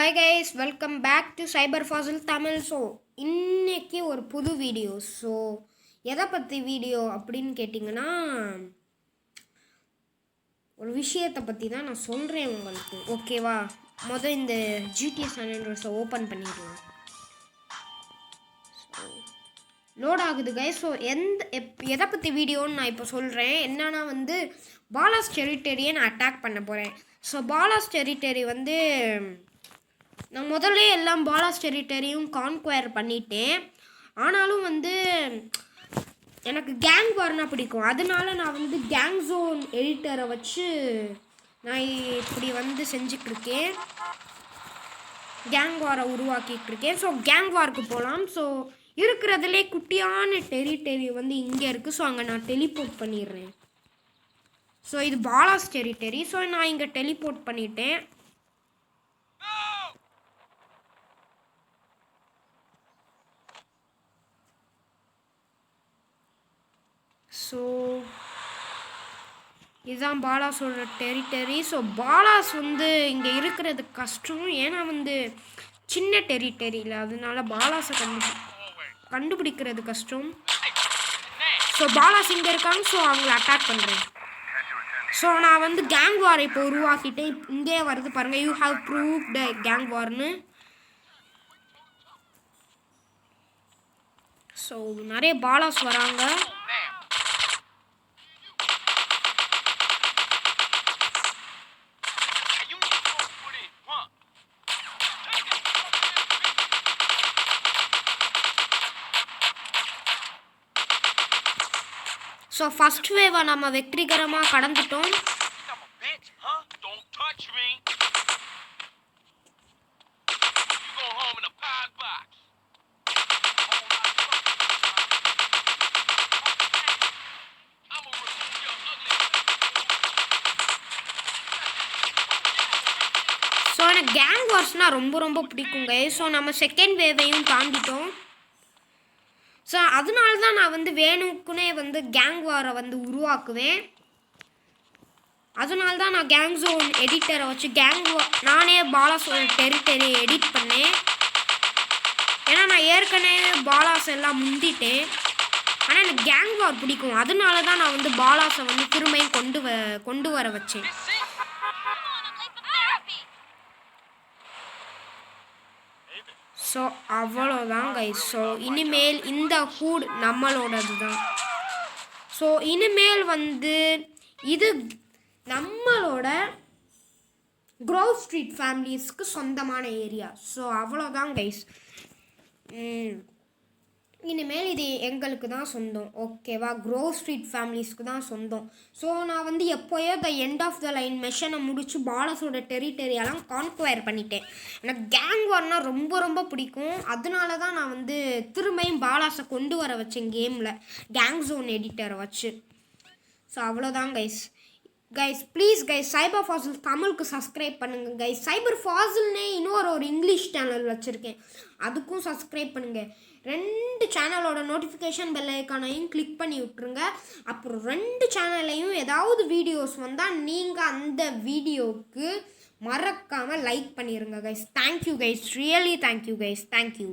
Hi guys, welcome back to cyber fossil Tamil. So இன்றைக்கி ஒரு புது வீடியோ. ஸோ எதை பற்றி வீடியோ அப்படின்னு கேட்டிங்கன்னா, ஒரு விஷயத்தை பற்றி தான் நான் சொல்கிறேன் உங்களுக்கு. ஓகேவா? இந்த GTA San Andreas ஓப்பன் பண்ணிடலாம். லோட் ஆகுது கைஸ். ஸோ எதை பற்றி வீடியோன்னு நான் இப்போ சொல்கிறேன். என்னன்னா பாலாஸ் டெரிட்டரியை நான் அட்டாக் பண்ண போகிறேன். ஸோ பாலாஸ் டெரிட்டரி நான் முதல்ல எல்லாம் பாலாஸ் டெரிட்டரியும் கான்குயர் பண்ணிட்டேன். ஆனாலும் எனக்கு கேங் வார்னா பிடிக்கும். அதனால நான் கேங் ஜோன் எடிட்டரை வச்சு நான் இப்படி செஞ்சிட்ருக்கேன். கேங் வாரை உருவாக்கிட்டு இருக்கேன். ஸோ கேங் வாருக்கு போகலாம். ஸோ இருக்கிறதுலே குட்டியான டெரிட்டரி இங்கே இருக்குது. ஸோ அங்கே நான் டெலிபோர்ட் பண்ணிடுறேன். ஸோ இது பாலாஸ் டெரிட்டரி. ஸோ நான் இங்கே டெலிபோர்ட் பண்ணிட்டேன். ஸோ இதுதான் பாலாஸோட டெரிட்டரி. ஸோ பாலாஸ் இங்கே இருக்கிறது கஷ்டம். ஏன்னா சின்ன டெரிட்டரியில், அதனால பாலாஸை கண்டுபிடிக்கிறது கஷ்டம். ஸோ பாலாஸ் இங்கே இருக்காங்க. ஸோ அவங்கள அட்டாக் பண்ணுறேன். ஸோ நான் கேங் வார் இப்போ உருவாக்கிட்டேன். இங்கே வருது பாருங்கள், யூ ஹாவ் ப்ரூவ்ட் கேங் வார்னு. ஸோ நிறைய பாலாஸ் வராங்க. ஸோ ஃபஸ்ட் வேவை நம்ம வெற்றிகரமாக கடந்துட்டோம். ஸோ எனக்கு கேங் வார்ஸ்னால் ரொம்ப பிடிக்குங்க. ஸோ நம்ம செகண்ட் வேவையும் தாண்டிட்டோம். ஸோ அதனால தான் நான் வேணுக்குனே கேங் வாரை உருவாக்குவேன். அதனால தான் நான் கேங் ஜோன் எடிட்டரை வச்சு நானே பாலாஸோட டெரிட்டரி எடிட் பண்ணேன். ஏன்னா நான் ஏற்கனவே பாலாஸ் எல்லாம் முந்திட்டேன். ஆனால் எனக்கு கேங் வார் பிடிக்கும். அதனால தான் நான் பாலாஸை திரும்பியும் கொண்டு வர வச்சேன். ஸோ அவ்வளோதான் கைஸ். ஸோ இனிமேல் இந்த ஹூட் நம்மளோடது தான். ஸோ இனிமேல் இது நம்மளோட க்ரோவ் ஸ்ட்ரீட் ஃபேமிலிஸ்க்கு சொந்தமான ஏரியா. ஸோ அவ்வளோதான் கைஸ். இனிமேல் இது எங்களுக்கு தான் சொந்தம். ஓகேவா? க்ரோவ் ஸ்ட்ரீட் ஃபேமிலிஸ்க்கு தான் சொந்தம். ஸோ நான் எப்போயோ எண்ட் ஆஃப் த லைன் மிஷனை முடித்து பாலாஸோட டெரிட்டரியெல்லாம் கான்குயர் பண்ணிட்டேன். எனக்கு கேங் வார்னால் ரொம்ப பிடிக்கும். அதனால தான் நான் திரும்பியும் பாலாஸை கொண்டு வர வச்சேன் கேமில், கேங் ஜோன் எடிட்டரை வச்சு. ஸோ அவ்வளோதான் கைஸ். ப்ளீஸ் கைஸ், சைபர் ஃபாசில் தமிழுக்கு சப்ஸ்கிரைப் பண்ணுங்கள் கைஸ். சைபர் ஃபாசில்னே ஒரு இங்கிலீஷ் சேனல் வச்சுருக்கேன், அதுக்கும் சப்ஸ்கிரைப் பண்ணுங்கள். 2 சேனலோட நோட்டிஃபிகேஷன் பெல் ஐக்கானையும் கிளிக் பண்ணி விட்ருங்க. அப்புறம் 2 சேனல்லையும் ஏதாவது வீடியோஸ் வந்தால் நீங்கள் அந்த வீடியோவுக்கு மறக்காமல் லைக் பண்ணிடுங்க guys. Thank you guys, really thank you guys, thank you.